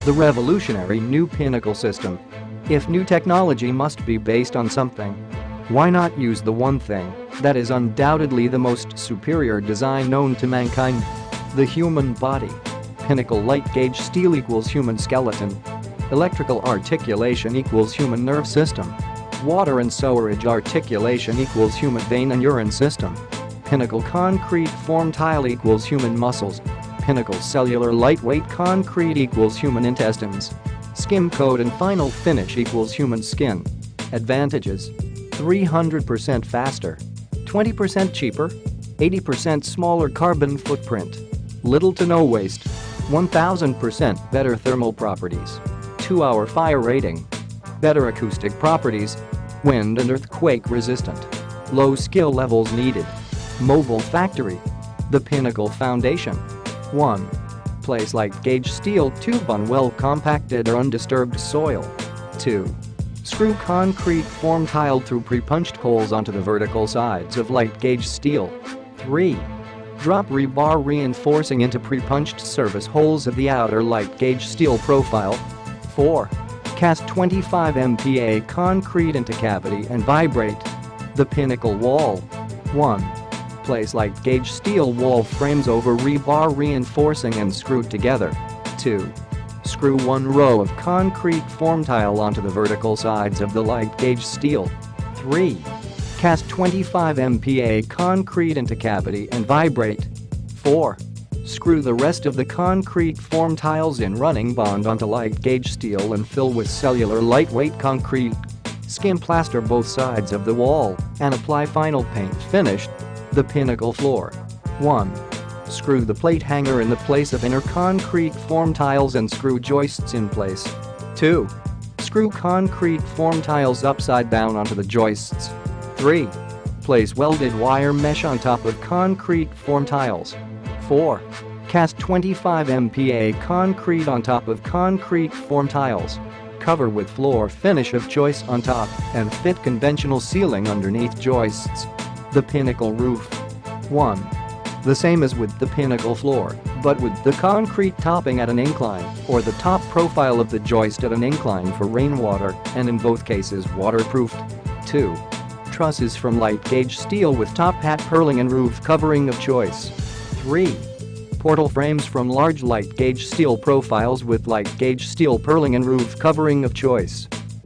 The revolutionary new Pinnacle system. If new technology must be based on something, why not use the one thing that is undoubtedly the most superior design known to mankind? The human body. Pinnacle light gauge steel equals human skeleton. Electrical articulation equals human nerve system. Water and sewerage articulation equals human vein and urine system. Pinnacle concrete form tile equals human muscles. Pinnacle cellular lightweight concrete equals human intestines. Skim coat and final finish equals human skin. Advantages: 300% faster, 20% cheaper, 80% smaller carbon footprint, little to no waste, 1000% better thermal properties, 2-hour fire rating, better acoustic properties, wind and earthquake resistant, low skill levels needed. Mobile factory. The Pinnacle Foundation. 1. Place light gauge steel tube on well compacted or undisturbed soil. 2. Screw concrete form tile through pre-punched holes onto the vertical sides of light gauge steel. 3. Drop rebar reinforcing into pre-punched service holes of the outer light gauge steel profile. 4. Cast 25 MPa concrete into cavity and vibrate. The Pinnacle wall. 1. Place light gauge steel wall frames over rebar reinforcing and screw together. 2. Screw one row of concrete form tile onto the vertical sides of the light gauge steel. 3. Cast 25 MPa concrete into cavity and vibrate. 4. Screw the rest of the concrete form tiles in running bond onto light gauge steel and fill with cellular lightweight concrete. Skim plaster both sides of the wall and apply final paint finish. The Pinnacle floor. 1. Screw the plate hanger in the place of inner concrete form tiles and screw joists in place. 2. Screw concrete form tiles upside down onto the joists. 3. Place welded wire mesh on top of concrete form tiles. 4. Cast 25 MPa concrete on top of concrete form tiles. Cover with floor finish of joists on top and fit conventional ceiling underneath joists. The Pinnacle roof. 1. The same as with the Pinnacle floor, but with the concrete topping at an incline or the top profile of the joist at an incline for rainwater and in both cases waterproofed. 2. Trusses from light gauge steel with top hat purling and roof covering of choice. 3. Portal frames from large light gauge steel profiles with light gauge steel purling and roof covering of choice.